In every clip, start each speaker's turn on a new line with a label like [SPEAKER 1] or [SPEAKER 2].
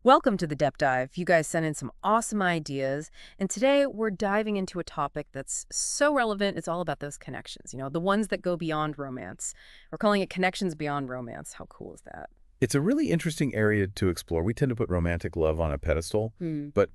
[SPEAKER 1] Welcome to the Depth Dive. You guys sent in some awesome ideas, and today we're diving into a topic that's so relevant. It's all about those connections, the ones that go beyond romance. We're calling it connections beyond romance. How cool is that?
[SPEAKER 2] It's a really interesting area to explore. We tend to put romantic love on a pedestal,
[SPEAKER 1] Hmm.
[SPEAKER 2] but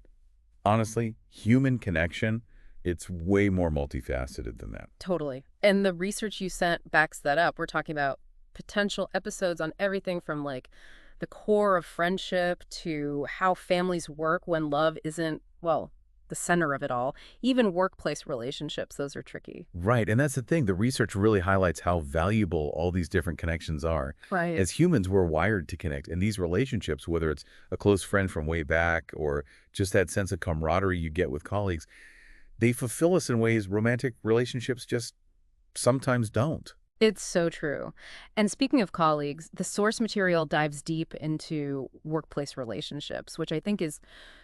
[SPEAKER 2] honestly, human connection, it's way more multifaceted than that.
[SPEAKER 1] Totally. And the research you sent backs that up. We're talking about potential episodes on everything from like the core of friendship to how families work when love isn't, well, the center of it all. Even workplace relationships, those are tricky.
[SPEAKER 2] Right, and that's the thing. The research really highlights how valuable all these different connections are.
[SPEAKER 1] Right.
[SPEAKER 2] As humans, we're wired to connect, and these relationships, whether it's a close friend from way back or just that sense of camaraderie you get with colleagues, they fulfill us in ways romantic relationships just sometimes don't.
[SPEAKER 1] It's so true. And speaking of colleagues, the source material dives deep into workplace relationships, which I think is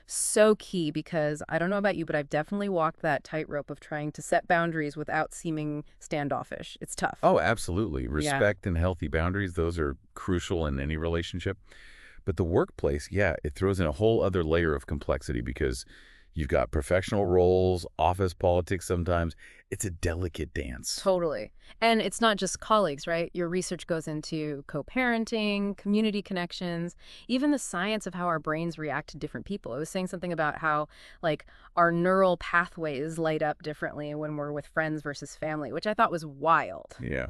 [SPEAKER 1] so key because I don't know about you, but I've definitely walked that tightrope of trying to set boundaries without seeming standoffish. It's tough.
[SPEAKER 2] Oh, absolutely.
[SPEAKER 1] Yeah.
[SPEAKER 2] Respect and healthy boundaries, those are crucial in any relationship. But the workplace, yeah, it throws in a whole other layer of complexity because you've got professional roles, office politics sometimes. It's a delicate dance.
[SPEAKER 1] Totally. And it's not just colleagues, right? Your research goes into co-parenting, community connections, even the science of how our brains react to different people. It was saying something about how, like, our neural pathways light up differently when we're with friends versus family, which I thought was wild.
[SPEAKER 2] Yeah.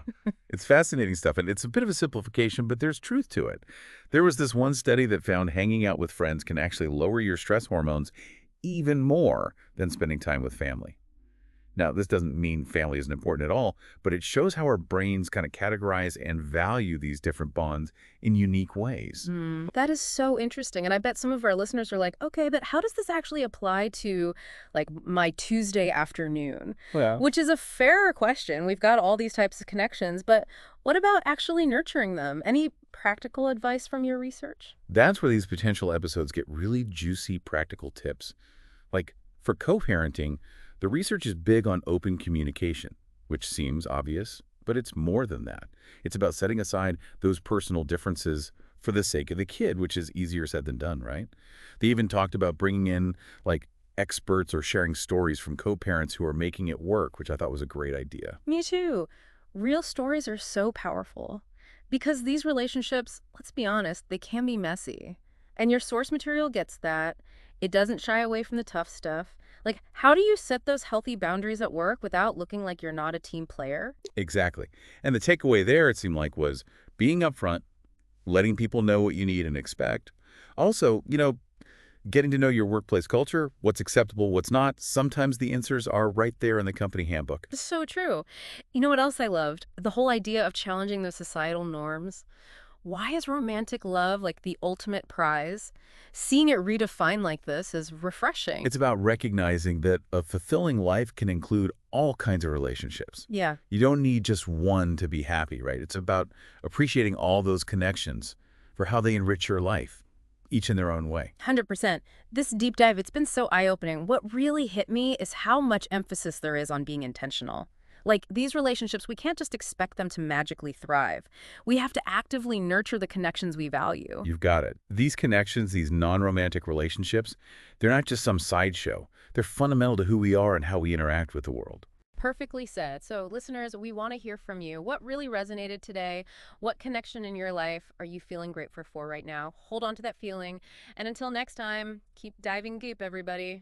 [SPEAKER 2] It's fascinating stuff, and it's a bit of a simplification, but there's truth to it. There was this one study that found hanging out with friends can actually lower your stress hormones even more than spending time with family. Now, this doesn't mean family isn't important at all, but it shows how our brains kind of categorize and value these different bonds in unique ways.
[SPEAKER 1] That is so interesting. And I bet some of our listeners are like, okay, but how does this actually apply to like my Tuesday afternoon?
[SPEAKER 2] Well,
[SPEAKER 1] Which is a fair question. We've got all these types of connections, but what about actually nurturing them? Any practical advice from your research?
[SPEAKER 2] that's where these potential episodes get really juicy practical tips. Like for co-parenting, the research is big on open communication, which seems obvious, but it's more than that. It's about setting aside those personal differences for the sake of the kid, which is easier said than done, right? They even talked about bringing in like experts or sharing stories from co-parents who are making it work, which I thought was a great idea.
[SPEAKER 1] Me too. Real stories are so powerful because these relationships, let's be honest, they can be messy. And your source material gets that. It doesn't shy away from the tough stuff. Like, how do you set those healthy boundaries at work without looking like you're not a team player?
[SPEAKER 2] Exactly. And the takeaway there, it seemed like, was being upfront, letting people know what you need and expect. Also, getting to know your workplace culture, what's acceptable, what's not. Sometimes the answers are right there in the company handbook.
[SPEAKER 1] So true. You know what else I loved? The whole idea of challenging the societal norms. Why is romantic love like the ultimate prize? Seeing it redefined like this is refreshing.
[SPEAKER 2] It's about recognizing that a fulfilling life can include all kinds of relationships.
[SPEAKER 1] Yeah.
[SPEAKER 2] You don't need just one to be happy, right? It's about appreciating all those connections for how they enrich your life, each in their own way.
[SPEAKER 1] 100%. This deep dive, it's been so eye-opening. What really hit me is how much emphasis there is on being intentional. Like, these relationships, we can't just expect them to magically thrive. We have to actively nurture the connections we value.
[SPEAKER 2] You've got it. These connections, these non-romantic relationships, they're not just some sideshow. They're fundamental to who we are and how we interact with the world.
[SPEAKER 1] Perfectly said. So, listeners, we want to hear from you. What really resonated today? What connection in your life are you feeling grateful for right now? Hold on to that feeling. And until next time, keep diving deep, everybody.